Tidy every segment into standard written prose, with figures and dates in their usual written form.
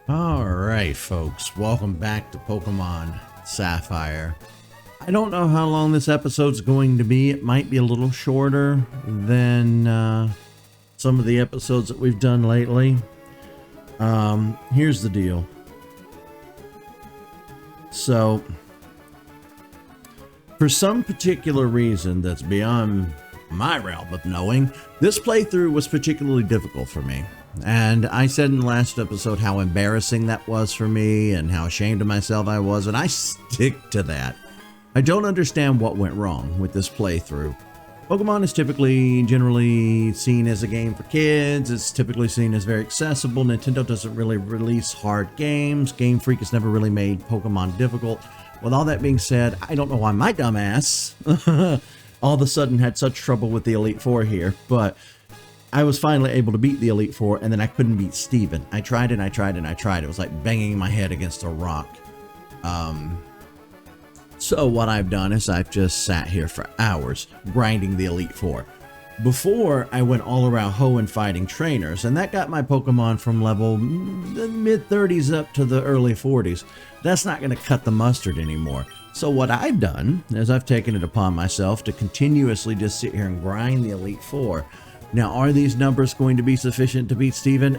Alright folks, welcome back to Pokemon Sapphire. I don't know how long this episode's going to be. It might be a little shorter than some of the episodes that we've done lately. Here's the deal. So, for some particular reason that's beyond my realm of knowing, this playthrough was particularly difficult for me. And I said in the last episode how embarrassing that was for me and how ashamed of myself I was, and I stick to that. I don't understand what went wrong with this playthrough. Pokemon is generally seen as a game for kids. It's typically seen as very accessible. Nintendo doesn't really release hard games. Game Freak has never really made Pokemon difficult. With all that being said, I don't know why my dumbass all of a sudden had such trouble with the Elite Four here, but I was finally able to beat the Elite Four, and then I couldn't beat Steven. I tried and I tried and I tried. It was like banging my head against a rock. So what I've done is I've just sat here for hours grinding the Elite Four. Before, I went all around hoeing fighting trainers, and that got my Pokemon from level mid-30s up to the early 40s. That's not going to cut the mustard anymore. So what I've done is I've taken it upon myself to continuously just sit here and grind the Elite Four. Now, are these numbers going to be sufficient to beat Steven?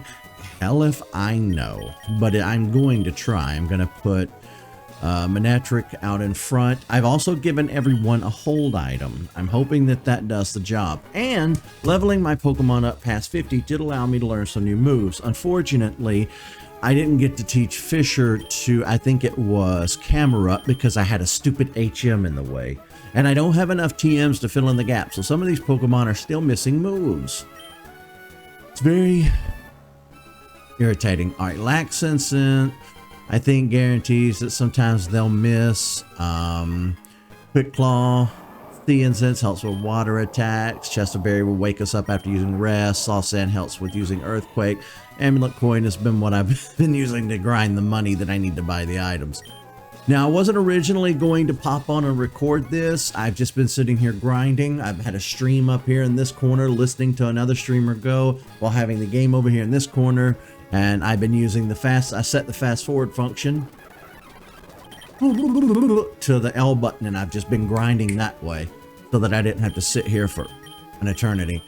Hell if I know. But I'm going to try. I'm going to put Manectric out in front. I've also given everyone a hold item. I'm hoping that that does the job. And leveling my Pokemon up past 50 did allow me to learn some new moves. Unfortunately, I didn't get to teach Fisher to, I think it was Camerupt, because I had a stupid HM in the way. And I don't have enough TMs to fill in the gap, so some of these Pokemon are still missing moves. It's very irritating. Alright, Laxensent, I think guarantees that sometimes they'll miss. Quick Claw, Theosense helps with water attacks. Chesterberry will wake us up after using Rest. Soft Sand helps with using Earthquake. Amulet Coin has been what I've been using to grind the money that I need to buy the items. Now, I wasn't originally going to pop on and record this. I've just been sitting here grinding. I've had a stream up here in this corner, listening to another streamer go while having the game over here in this corner. And I've been using I set the fast forward function to the L button, and I've just been grinding that way so that I didn't have to sit here for an eternity.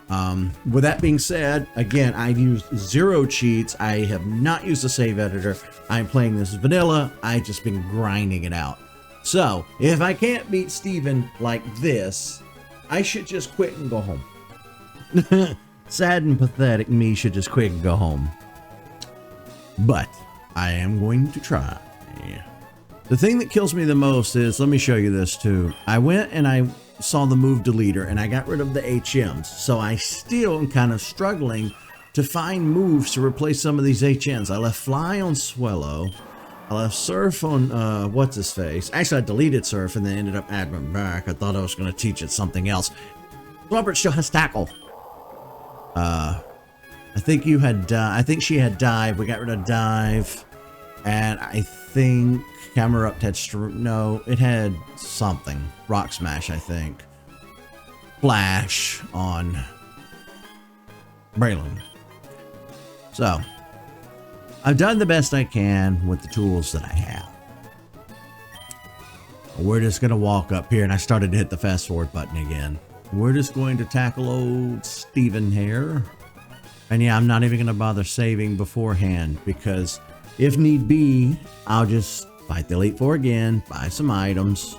With that being said, again, I've used zero cheats. I have not used a save editor. I'm playing this vanilla. I've just been grinding it out. So, if I can't beat Steven like this, I should just quit and go home. Sad and pathetic me should just quit and go home. But, I am going to try. The thing that kills me the most is, let me show you this too. I went and I saw the move deleter and I got rid of the HMs. So I still am kind of struggling to find moves to replace some of these HMs. I left Fly on Swellow. I left Surf on, what's his face? Actually, I deleted Surf and then ended up adding him back. I thought I was going to teach it something else. Swampert still has Tackle. I think you had, I think she had Dive. We got rid of Dive. And I think Camerupt had, no, it had something. Rock Smash, I think. Flash on Braylon. So, I've done the best I can with the tools that I have. We're just going to walk up here, and I started to hit the fast forward button again. We're just going to tackle old Steven here. And yeah, I'm not even going to bother saving beforehand, because if need be, I'll just fight the Elite Four again, buy some items.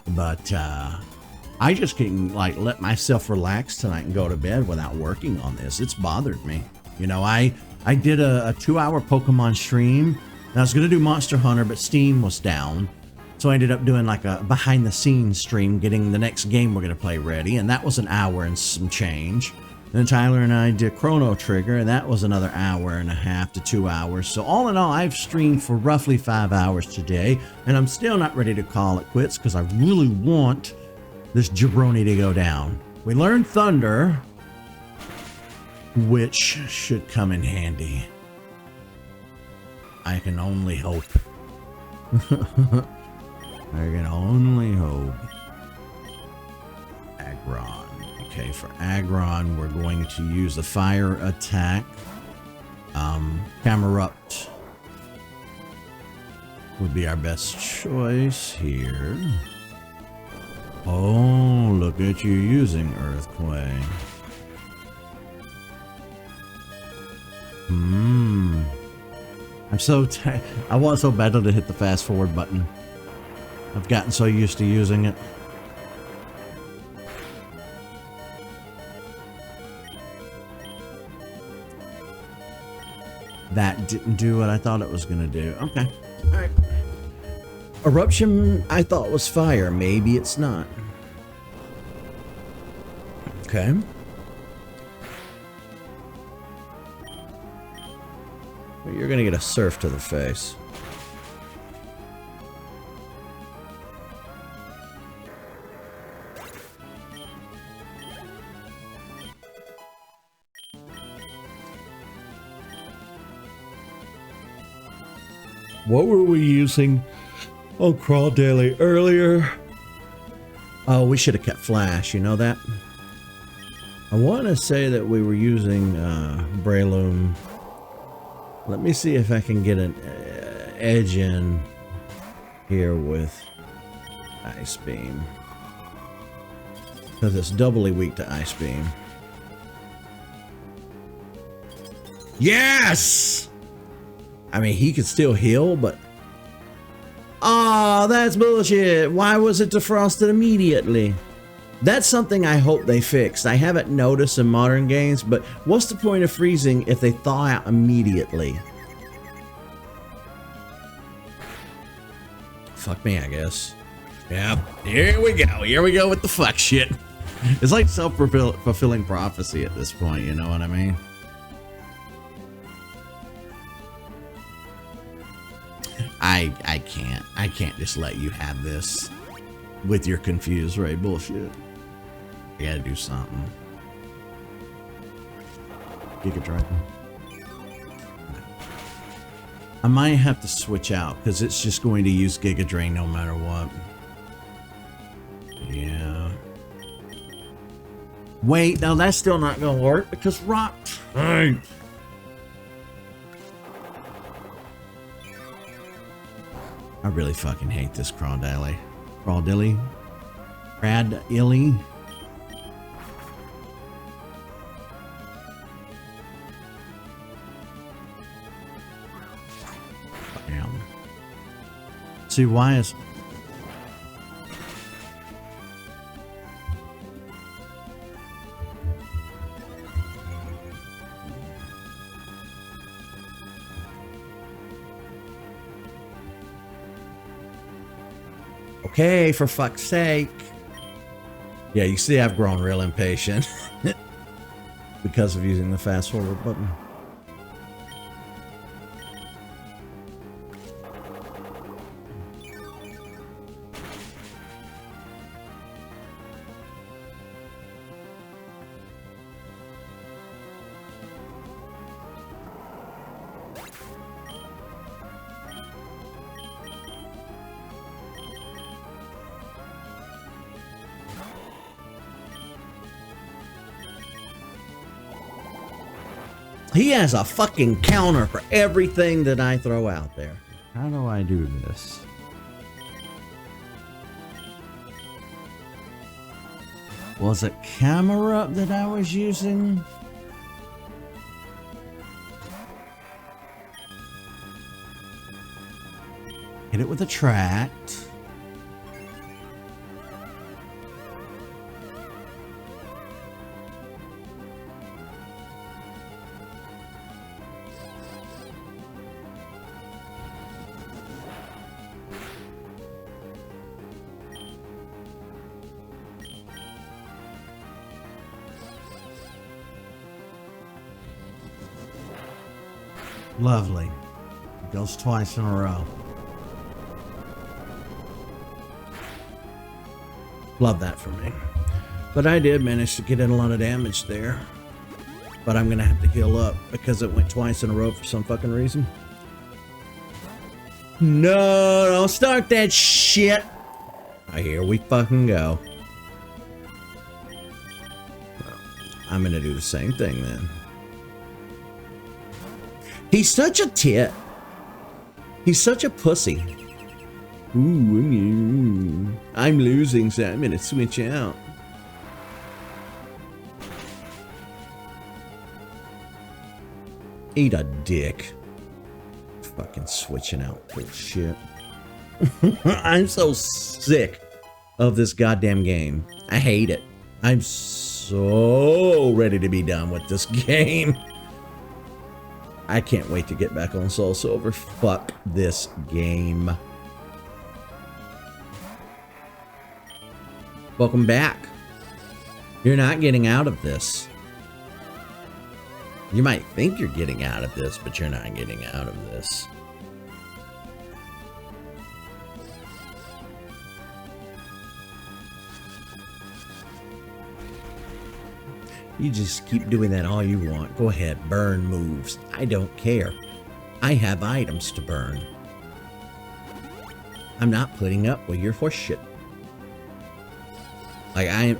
But I just can't like let myself relax tonight and go to bed without working on this. It's bothered me. You know, I did a 2-hour Pokemon stream. And I was going to do Monster Hunter, but Steam was down. So I ended up doing like a behind the scenes stream, getting the next game we're going to play ready. And that was an hour and some change. Then Tyler and I did Chrono Trigger, and that was another hour and a half to 2 hours. So all in all, I've streamed for roughly 5 hours today, and I'm still not ready to call it quits because I really want this jabroni to go down. We learned Thunder, which should come in handy. I can only hope. I can only hope. Aggron. Okay, for Aggron, we're going to use the fire attack. Camerupt would be our best choice here. Oh, look at you using Earthquake. I'm so I want so badly to hit the fast forward button. I've gotten so used to using it. That didn't do what I thought it was gonna do. Okay. Alright. Eruption I thought was fire. Maybe it's not. Okay. Well, you're gonna get a surf to the face. What were we using on Crawl Daily earlier? Oh, we should have kept Flash, you know that? I want to say that we were using Breloom. Let me see if I can get an edge in here with Ice Beam. Because it's doubly weak to Ice Beam. Yes! I mean, he could still heal, but... Oh, that's bullshit. Why was it defrosted immediately? That's something I hope they fixed. I haven't noticed in modern games, but what's the point of freezing if they thaw out immediately? Fuck me, I guess. Yep, here we go. Here we go with the fuck shit. It's like self-fulfilling prophecy at this point, you know what I mean? I can't just let you have this with your confused Ray bullshit. I gotta do something. Giga Dragon. I might have to switch out because it's just going to use Giga Drain no matter what. Yeah. Wait, no, that's still not gonna work because rock. Right. I really fucking hate this Crawdilly. Crawdilly? Cradilly? Damn. See, why is... Okay, for fuck's sake. Yeah, you see I've grown real impatient because of using the fast forward button. He has a fucking counter for everything that I throw out there. How do I do this? Was it camera that I was using? Hit it with a tract. Lovely. It goes twice in a row. Love that for me. But I did manage to get in a lot of damage there. But I'm going to have to heal up because it went twice in a row for some fucking reason. No, don't start that shit. Oh, here we fucking go. Well, I'm going to do the same thing then. He's such a tit. He's such a pussy. Ooh, I'm losing, so I'm gonna switch out. Eat a dick. Fucking switching out bullshit. I'm so sick of this goddamn game. I hate it. I'm so ready to be done with this game. I can't wait to get back on Soul Silver. Fuck this game. Welcome back. You're not getting out of this. You might think you're getting out of this, but you're not getting out of this. You just keep doing that all you want. Go ahead, burn moves. I don't care. I have items to burn. I'm not putting up with your horseshit. Like I have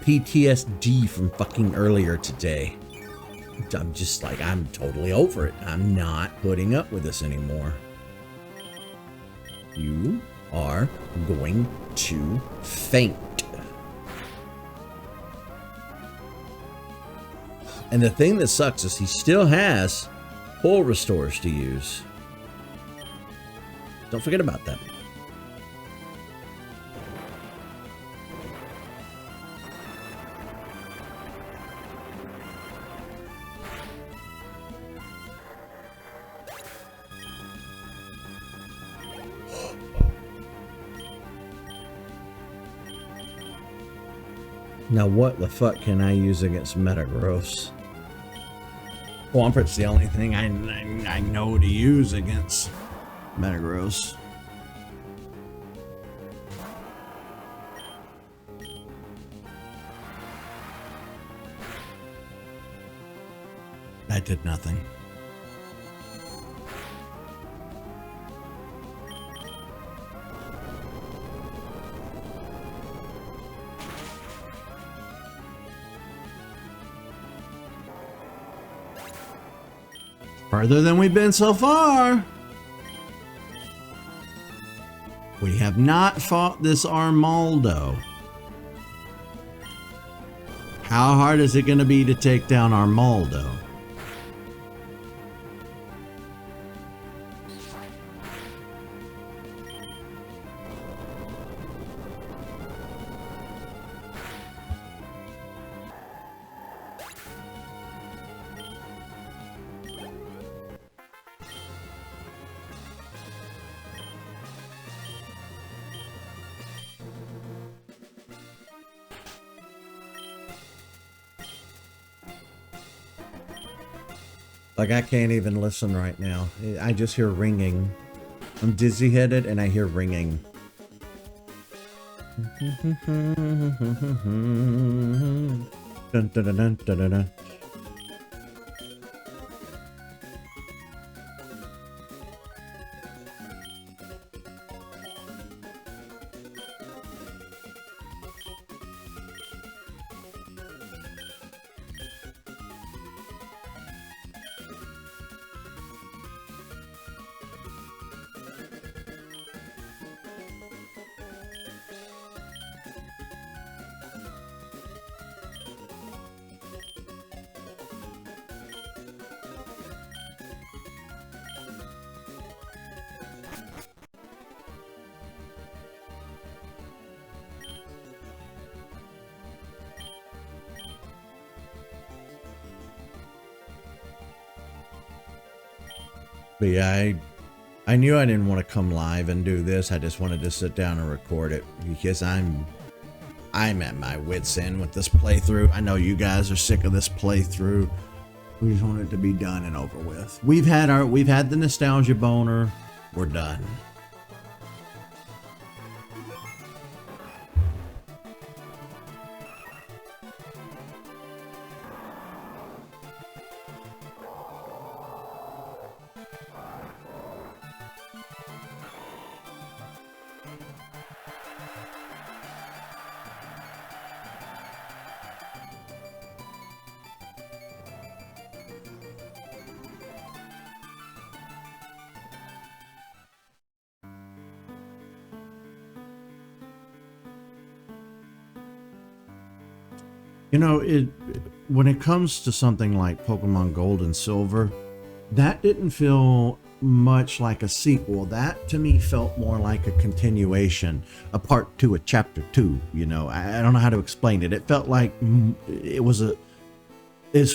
PTSD from fucking earlier today. I'm just like, I'm totally over it. I'm not putting up with this anymore. You are going to faint. And the thing that sucks is he still has full restores to use. Don't forget about that. Now what the fuck can I use against Metagross? Swampert's the only thing I know to use against Metagross. That did nothing. Further than we've been so far. We have not fought this Armaldo. How hard is it going to be to take down Armaldo? Like, I can't even listen right now. I just hear ringing. I'm dizzy-headed and I hear ringing. Dun, dun, dun, dun, dun, dun. But yeah, I knew I didn't want to come live and do this. I just wanted to sit down and record it because I'm at my wit's end with this playthrough. I know you guys are sick of this playthrough. We just want it to be done and over with. We've had the nostalgia boner. We're done. You know, when it comes to something like Pokemon Gold and Silver, that didn't feel much like a sequel. That to me felt more like a continuation, a part 2, a chapter 2. You know, I don't know how to explain it. It felt like it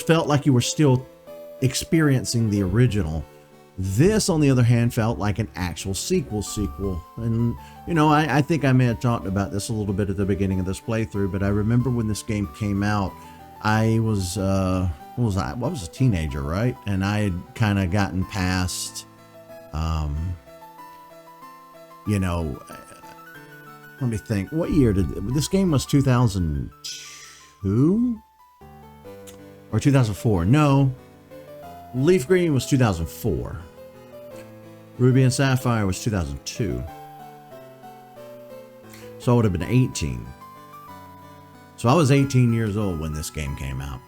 felt like you were still experiencing the original. This, on the other hand, felt like an actual sequel. And, you know, I think I may have talked about this a little bit at the beginning of this playthrough, but I remember when this game came out, I was, what was I? I was a teenager, right? And I had kind of gotten past, you know, let me think. What year did this game was 2002 or 2004? No, Leaf Green was 2004. Ruby and Sapphire was 2002. So I would have been 18. So I was 18 years old when this game came out.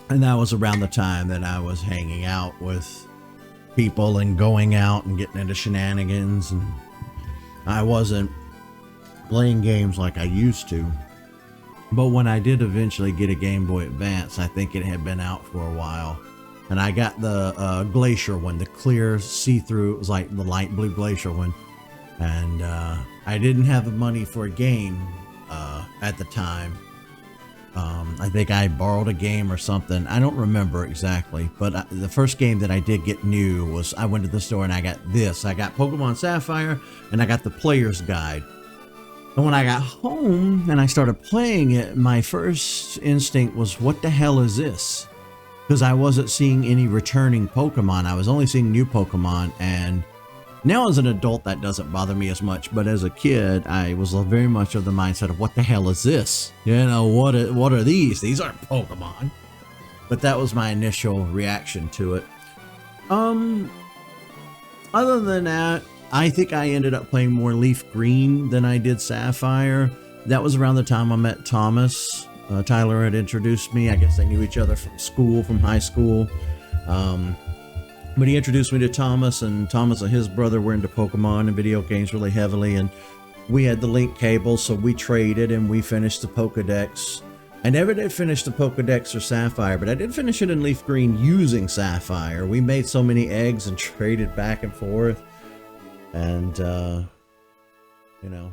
And that was around the time that I was hanging out with people and going out and getting into shenanigans. And I wasn't playing games like I used to. But when I did eventually get a Game Boy Advance, I think it had been out for a while. And I got the Glacier one, the clear see-through. It was like the light blue Glacier one. And I didn't have the money for a game at the time. I think I borrowed a game or something. I don't remember exactly. But the first game that I did get new was I went to the store and I got this. I got Pokemon Sapphire and I got the Player's Guide. And when I got home and I started playing it, my first instinct was, what the hell is this? Because I wasn't seeing any returning Pokemon. I was only seeing new Pokemon. And now as an adult, that doesn't bother me as much. But as a kid, I was very much of the mindset of, what the hell is this? You know, what are these? These aren't Pokemon. But that was my initial reaction to it. Other than that, I think I ended up playing more Leaf Green than I did Sapphire. That was around the time I met Thomas. Tyler had introduced me. I guess they knew each other from school, from high school. But he introduced me to Thomas, and Thomas and his brother were into Pokemon and video games really heavily. And we had the link cable, so we traded and we finished the Pokedex. I never did finish the Pokedex or Sapphire, but I did finish it in Leaf Green using Sapphire. We made so many eggs and traded back and forth. And, you know,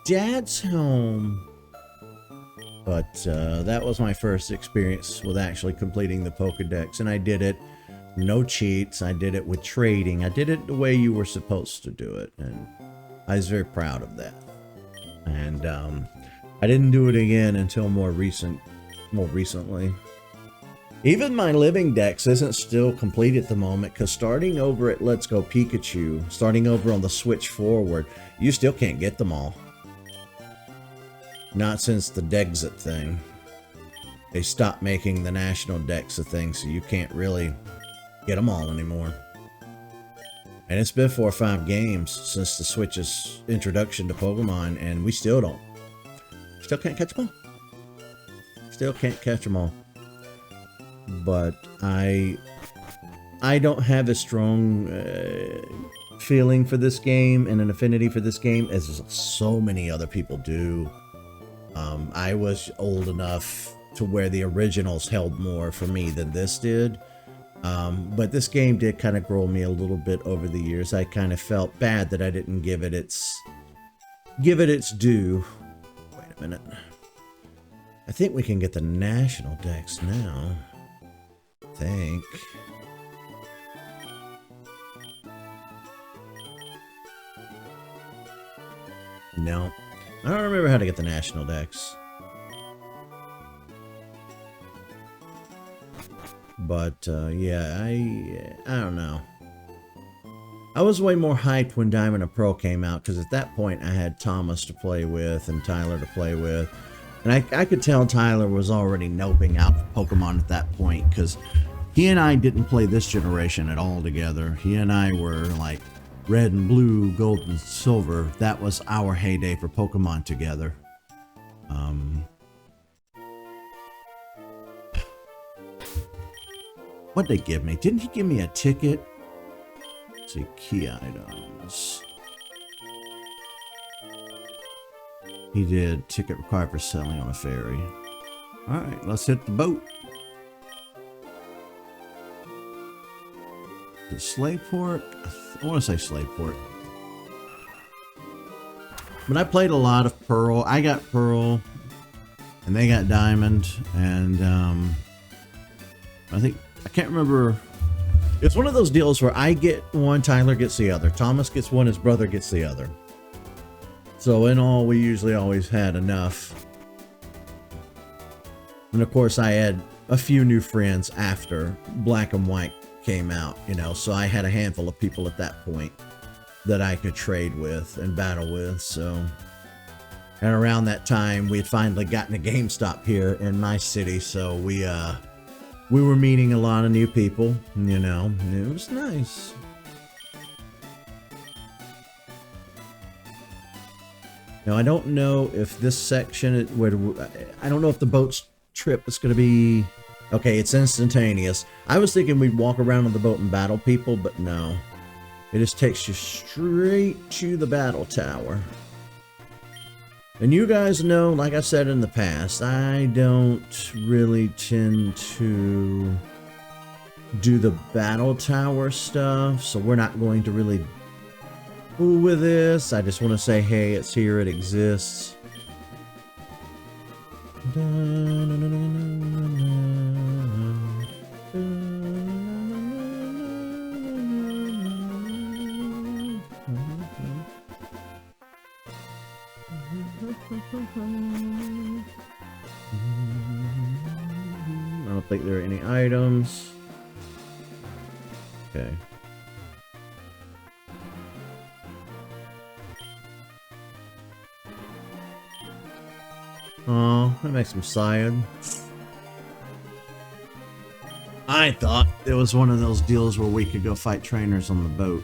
Dad's home. But that was my first experience with actually completing the Pokedex. And I did it, no cheats. I did it with trading. I did it the way you were supposed to do it. And I was very proud of that. And I didn't do it again until more recently. Even my living dex isn't still complete at the moment, because starting over at Let's Go Pikachu, starting over on the Switch Forward, you still can't get them all. Not since the Dexit thing. They stopped making the national Dex a thing, so you can't really get them all anymore. And it's been 4 or 5 games since the Switch's introduction to Pokemon, and we still can't catch them all. Still can't catch them all. But I don't have a strong feeling for this game and an affinity for this game as so many other people do. I was old enough to where the originals held more for me than this did. But this game did kind of grow me a little bit over the years. I kind of felt bad that I didn't give it its due. Wait a minute. I think we can get the national dex now. I think. No. I don't remember how to get the national dex. But, yeah, I don't know. I was way more hyped when Diamond and Pearl came out, because at that point I had Thomas to play with and Tyler to play with. And I could tell Tyler was already noping out Pokemon at that point, because he and I didn't play this generation at all together. He and I were like red and blue, gold and silver. That was our heyday for Pokemon together. What'd they give me? Didn't he give me a ticket? Let's see, key items. He did ticket required for selling on a ferry. Alright, let's hit the boat. The Slayport? I want to say Slayport. But I played a lot of Pearl. I got Pearl, and they got Diamond, and I can't remember. It's one of those deals where I get one, Tyler gets the other. Thomas gets one, his brother gets the other. So in all, we usually always had enough. And of course, I had a few new friends after Black and White came out, you know, so I had a handful of people at that point that I could trade with and battle with. So, and around that time, we had finally gotten a GameStop here in my city, so we were meeting a lot of new people, you know, it was nice. Now, I don't know if this section, I don't know if the boat's trip is going to be, okay, it's instantaneous. I was thinking we'd walk around on the boat and battle people, but no. It just takes you straight to the battle tower. And you guys know, like I said in the past, I don't really tend to do the battle tower stuff, so we're not going to really fool with this. I just want to say, hey, it's here, it exists. I don't think there are any items. Okay. Oh, that makes me sad. I thought it was one of those deals where we could go fight trainers on the boat.